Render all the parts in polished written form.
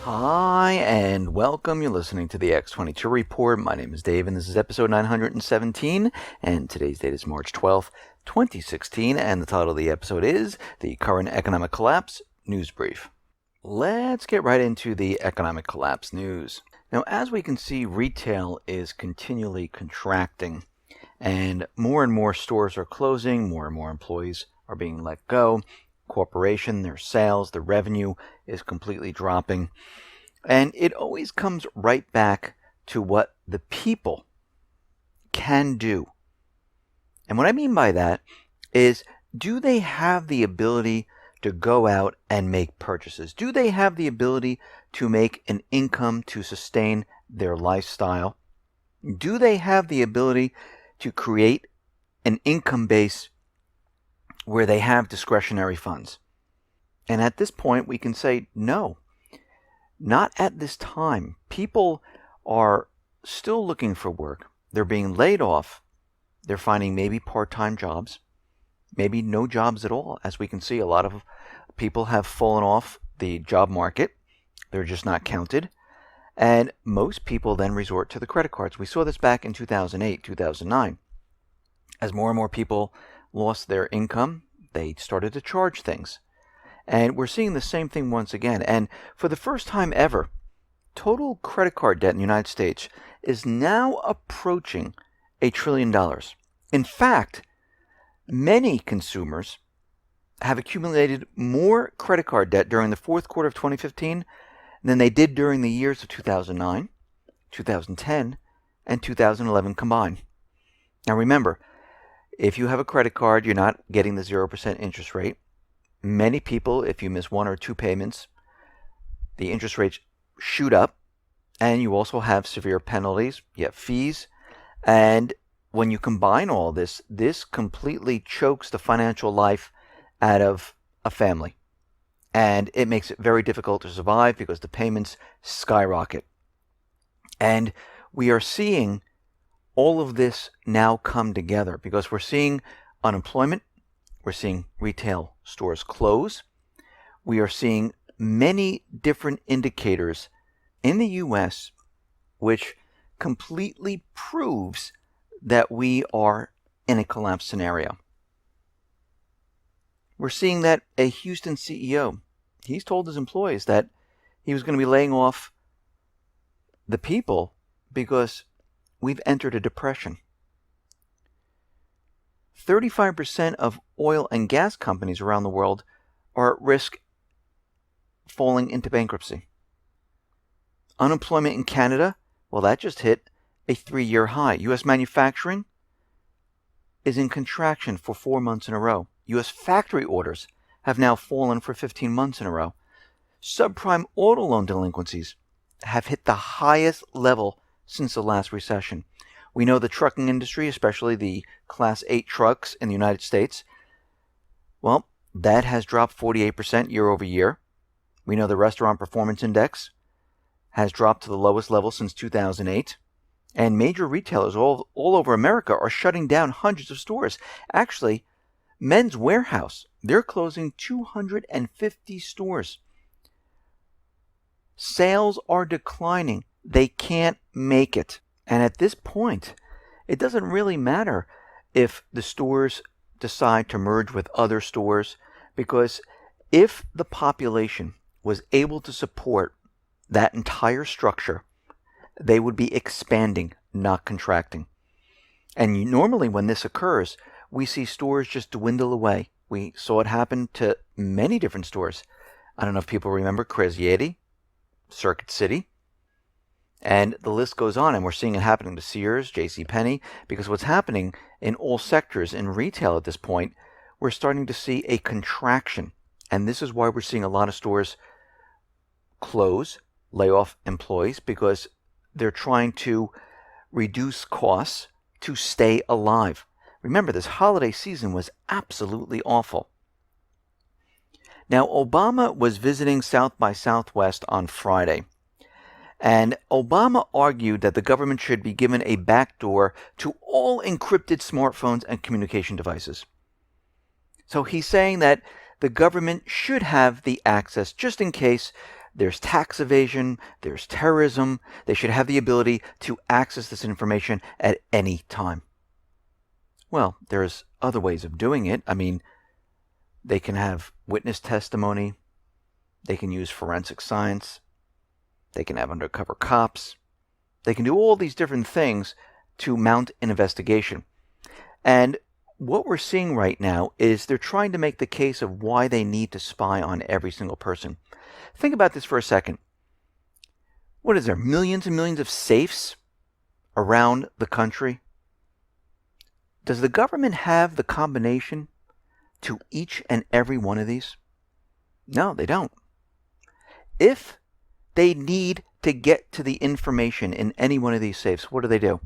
Hi, and welcome. You're listening to the X22 Report. My name is Dave, and this is episode 917, and today's date is March 12th, 2016, and the title of the episode is The Current Economic Collapse News Brief. Let's get right into the economic collapse news. Now, as we can see, retail is continually contracting, and more stores are closing, more and more employees are being let go. Corporation, their sales, their revenue is completely dropping. And it always comes right back to what the people can do. And what I mean by that is, do they have the ability to go out and make purchases? Do they have the ability to make an income to sustain their lifestyle? Do they have the ability to create an income base where they have discretionary funds? And at this point, we can say no. Not at this time. People are still looking for work. They're being laid off. They're finding maybe part-time jobs, maybe no jobs at all. As we can see, a lot of people have fallen off the job market. They're just not counted. And most people then resort to the credit cards. We saw this back in 2008, 2009. As more and more people lost their income, they started to charge things. And we're seeing the same thing once again. And for the first time ever, total credit card debt in the United States is now approaching $1 trillion. In fact, many consumers have accumulated more credit card debt during the fourth quarter of 2015 than they did during the years of 2009, 2010, and 2011 combined. Now remember, if you have a credit card, you're not getting the 0% interest rate. Many people, if you miss one or two payments, the interest rates shoot up, and you also have severe penalties, you have fees, and when you combine all this, this completely chokes the financial life out of a family. And it makes it very difficult to survive because the payments skyrocket. And we are seeing all of this now come together because we're seeing unemployment. We're seeing retail stores close. We are seeing many different indicators in the U.S. which completely proves that we are in a collapse scenario. We're seeing that a Houston CEO, he's told his employees that he was going to be laying off the people because we've entered a depression. 35% of oil and gas companies around the world are at risk falling into bankruptcy. Unemployment in Canada, well, that just hit a 3-year high. U.S. manufacturing is in contraction for 4 months in a row. U.S. factory orders have now fallen for 15 months in a row. Subprime auto loan delinquencies have hit the highest level since the last recession. We know the trucking industry, especially the Class 8 trucks in the United States, well, that has dropped 48% year over year. We know the Restaurant Performance Index has dropped to the lowest level since 2008. And major retailers all over America are shutting down hundreds of stores. Actually, Men's Warehouse, they're closing 250 stores. Sales are declining. They can't make it. And at this point, it doesn't really matter if the stores decide to merge with other stores, because if the population was able to support that entire structure, they would be expanding, not contracting. And normally when this occurs, we see stores just dwindle away. We saw it happen to many different stores. I don't know if people remember Craziati, Circuit City. And the list goes on, and we're seeing it happening to Sears, JCPenney, because what's happening in all sectors in retail at this point, we're starting to see a contraction. And this is why we're seeing a lot of stores close, lay off employees, because they're trying to reduce costs to stay alive. Remember, this holiday season was absolutely awful. Now, Obama was visiting South by Southwest on Friday. And Obama argued that the government should be given a backdoor to all encrypted smartphones and communication devices. So he's saying that the government should have the access just in case there's tax evasion, there's terrorism. They should have the ability to access this information at any time. Well, there's other ways of doing it. I mean, they can have witness testimony. They can use forensic science. They can have undercover cops. They can do all these different things to mount an investigation. And what we're seeing right now is they're trying to make the case of why they need to spy on every single person. Think about this for a second. What is there? Millions and millions of safes around the country? Does the government have the combination to each and every one of these? No, they don't. If they need to get to the information in any one of these safes, what do?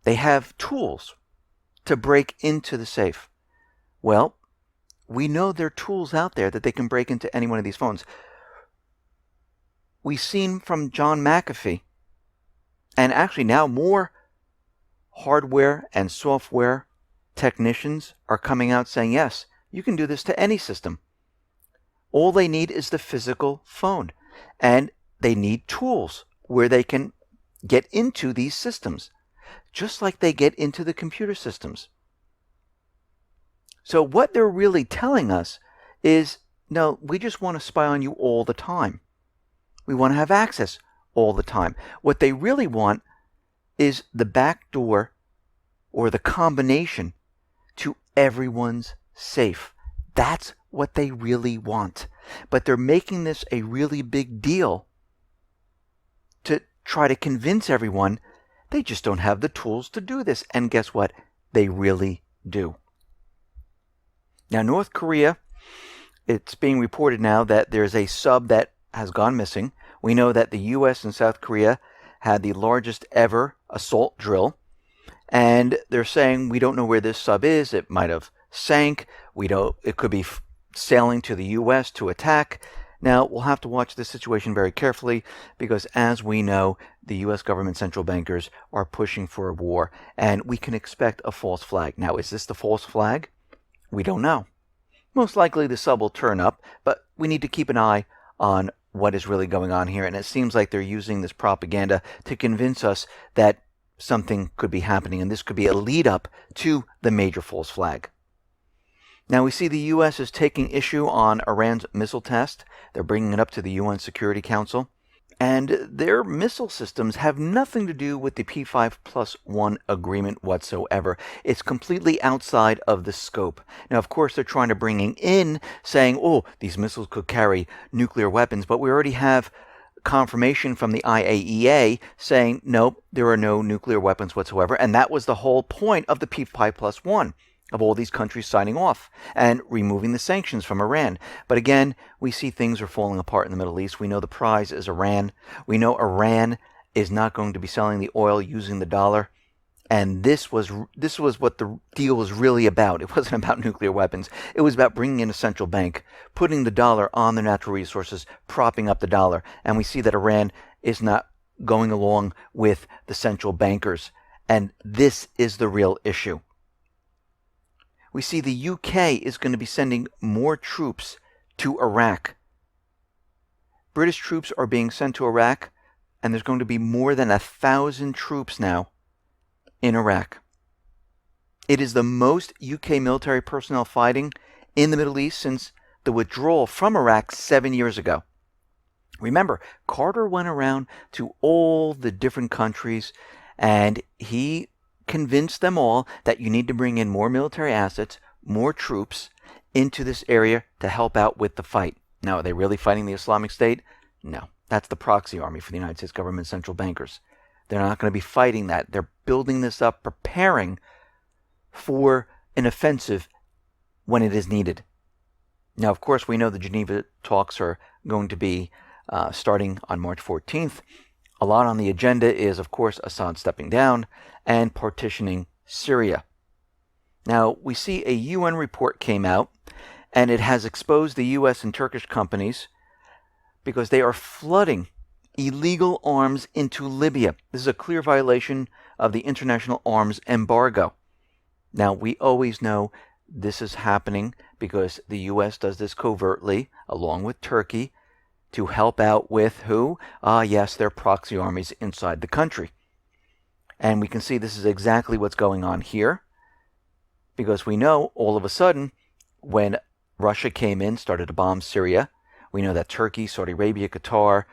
They have tools to break into the safe. Well, we know there are tools out there that they can break into any one of these phones. We've seen from John McAfee, and actually now more hardware and software technicians are coming out saying, yes, you can do this to any system. All they need is the physical phone. And they need tools where they can get into these systems, just like they get into the computer systems. So what they're really telling us is, no, we just want to spy on you all the time. We want to have access all the time. What they really want is the back door or the combination to everyone's safe. That's what they really want. But they're making this a really big deal to try to convince everyone they just don't have the tools to do this. And guess what? They really do. Now, North Korea, it's being reported now that there's a sub that has gone missing. We know that the U.S. and South Korea had the largest ever assault drill. And they're saying, we don't know where this sub is. It might have sank. It could be sailing to the U.S. to attack. Now, we'll have to watch this situation very carefully because, as we know, the U.S. government central bankers are pushing for a war, and we can expect a false flag. Now, is this the false flag? We don't know. Most likely the sub will turn up, but we need to keep an eye on what is really going on here, and it seems like they're using this propaganda to convince us that something could be happening, and this could be a lead-up to the major false flag. Now, we see the U.S. is taking issue on Iran's missile test. They're bringing it up to the UN Security Council. And their missile systems have nothing to do with the P5+1 agreement whatsoever. It's completely outside of the scope. Now, of course, they're trying to bring in, saying, oh, these missiles could carry nuclear weapons. But we already have confirmation from the IAEA saying, nope, there are no nuclear weapons whatsoever. And that was the whole point of the P5+1. Of all these countries signing off and removing the sanctions from Iran. But again, we see things are falling apart in the Middle East. We know the prize is Iran. We know Iran is not going to be selling the oil using the dollar. And this was what the deal was really about. It wasn't about nuclear weapons. It was about bringing in a central bank, putting the dollar on the natural resources, propping up the dollar. And we see that Iran is not going along with the central bankers. And this is the real issue. We see the UK is going to be sending more troops to Iraq. British troops are being sent to Iraq, and there's going to be more than 1,000 troops now in Iraq. It is the most UK military personnel fighting in the Middle East since the withdrawal from Iraq 7 years ago. Remember, Carter went around to all the different countries, and he convince them all that you need to bring in more military assets, more troops into this area to help out with the fight. Now, are they really fighting the Islamic State? No. That's the proxy army for the United States government central bankers. They're not going to be fighting that. They're building this up, preparing for an offensive when it is needed. Now, of course, we know the Geneva talks are going to be starting on March 14th. A lot on the agenda is, of course, Assad stepping down and partitioning Syria. Now, we see a UN report came out, and it has exposed the U.S. and Turkish companies because they are flooding illegal arms into Libya. This is a clear violation of the international arms embargo. Now, we always know this is happening because the U.S. does this covertly, along with Turkey, to help out with who? Yes, their proxy armies inside the country. And we can see this is exactly what's going on here, because we know all of a sudden when Russia came in, started to bomb Syria, we know that Turkey, Saudi Arabia, Qatar,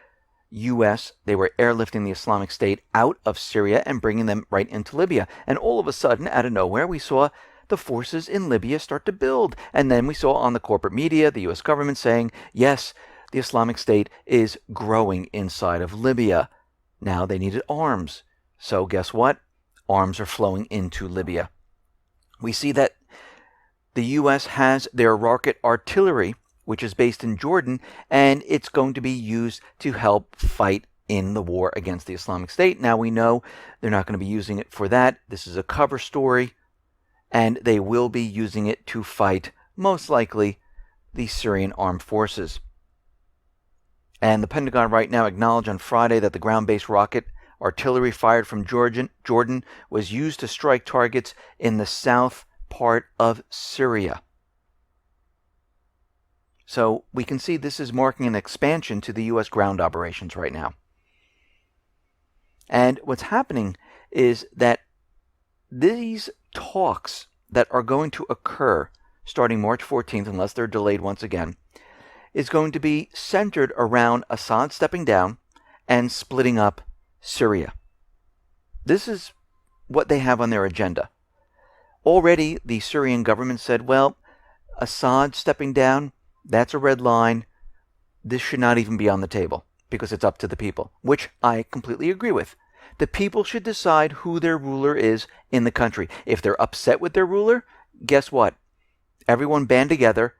U.S., they were airlifting the Islamic State out of Syria and bringing them right into Libya. And all of a sudden, out of nowhere, we saw the forces in Libya start to build. And then we saw on the corporate media, the U.S. government saying, yes, the Islamic State is growing inside of Libya. Now they needed arms. So guess what? Arms are flowing into Libya. We see that the U.S. has their rocket artillery, which is based in Jordan, and it's going to be used to help fight in the war against the Islamic State. Now we know they're not going to be using it for that. This is a cover story, and they will be using it to fight, most likely, the Syrian armed forces. And the Pentagon right now acknowledged on Friday that the ground-based rocket artillery fired from Jordan was used to strike targets in the south part of Syria. So we can see this is marking an expansion to the U.S. ground operations right now. And what's happening is that these talks that are going to occur starting March 14th, unless they're delayed once again, is going to be centered around Assad stepping down and splitting up Syria. This is what they have on their agenda. Already, the Syrian government said, well, Assad stepping down, that's a red line. This should not even be on the table because it's up to the people, which I completely agree with. The people should decide who their ruler is in the country. If they're upset with their ruler, guess what? Everyone band together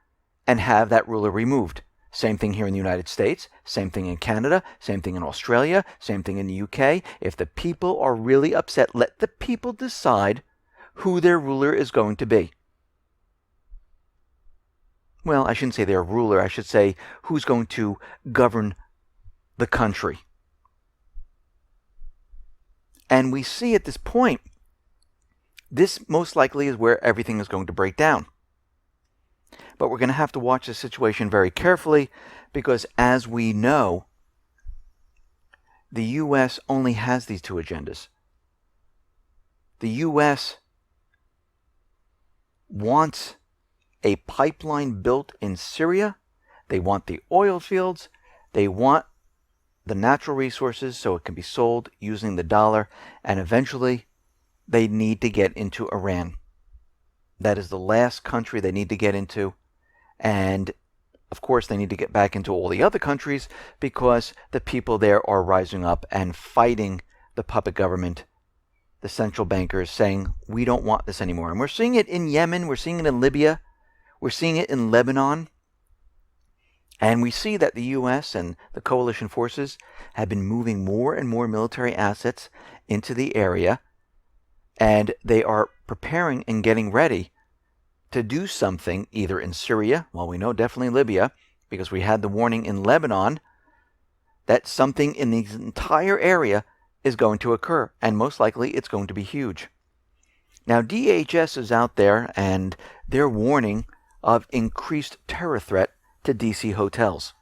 and have that ruler removed. Same thing here in the United States, same thing in Canada, same thing in Australia, same thing in the UK. If the people are really upset, let the people decide who their ruler is going to be. Well, I shouldn't say their ruler, I should say who's going to govern the country. And we see at this point, this most likely is where everything is going to break down. But we're going to have to watch the situation very carefully because, as we know, the U.S. only has these two agendas. The U.S. wants a pipeline built in Syria. They want the oil fields. They want the natural resources so it can be sold using the dollar. And eventually, they need to get into Iran. That is the last country they need to get into. And, of course, they need to get back into all the other countries because the people there are rising up and fighting the puppet government, the central bankers, saying, we don't want this anymore. And we're seeing it in Yemen. We're seeing it in Libya. We're seeing it in Lebanon. And we see that the U.S. and the coalition forces have been moving more and more military assets into the area. And they are preparing and getting ready to do something either in Syria, well, we know definitely Libya, because we had the warning in Lebanon that something in the entire area is going to occur, and most likely it's going to be huge. Now, DHS is out there, and they're warning of increased terror threat to D.C. hotels.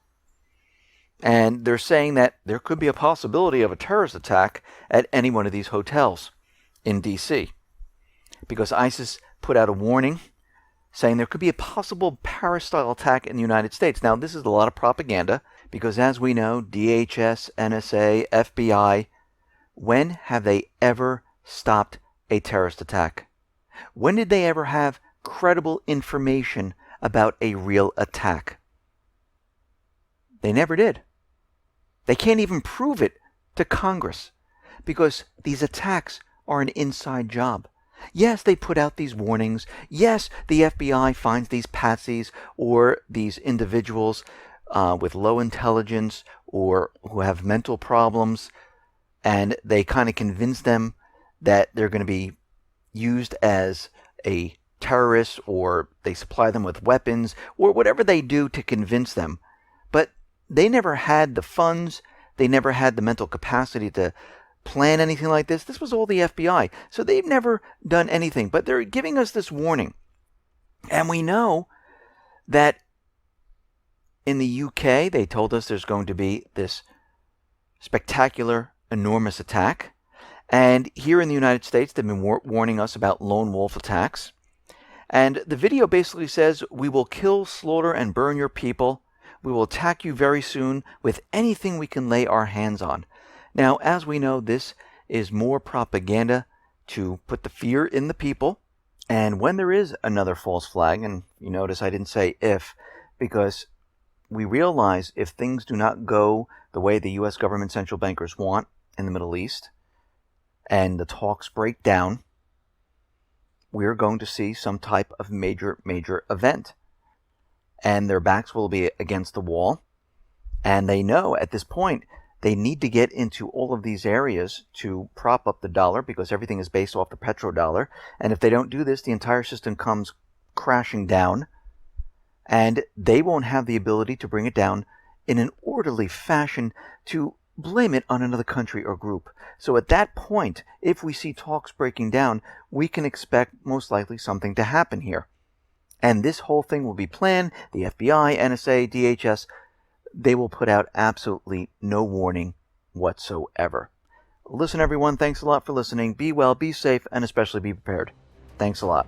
And they're saying that there could be a possibility of a terrorist attack at any one of these hotels in D.C. because ISIS put out a warning saying there could be a possible Paris-style attack in the United States. Now, this is a lot of propaganda because, as we know, DHS, NSA, FBI, when have they ever stopped a terrorist attack? When did they ever have credible information about a real attack? They never did. They can't even prove it to Congress because these attacks are an inside job. Yes, they put out these warnings. Yes, the FBI finds these patsies or these individuals with low intelligence or who have mental problems, and they kind of convince them that they're going to be used as a terrorist, or they supply them with weapons, or whatever they do to convince them. But they never had the funds. They never had the mental capacity to plan anything like this. This was all the FBI. So they've never done anything. But they're giving us this warning. And we know that In the UK, they told us there's going to be this spectacular, enormous attack. And here in the United States, they've been warning us about lone wolf attacks. And the video basically says, we will kill, slaughter, and burn your people. We will attack you very soon with anything we can lay our hands on. Now, as we know, this is more propaganda to put the fear in the people. And when there is another false flag, and you notice I didn't say if, because we realize if things do not go the way the U.S. government central bankers want in the Middle East, and the talks break down, we're going to see some type of major event. And their backs will be against the wall. And they know at this point they need to get into all of these areas to prop up the dollar, because everything is based off the petrodollar. And if they don't do this, the entire system comes crashing down. And they won't have the ability to bring it down in an orderly fashion to blame it on another country or group. So at that point, if we see talks breaking down, we can expect most likely something to happen here. And this whole thing will be planned. The FBI, NSA, DHS, they will put out absolutely no warning whatsoever. Listen, everyone, thanks a lot for listening. Be well, be safe, and especially be prepared. Thanks a lot.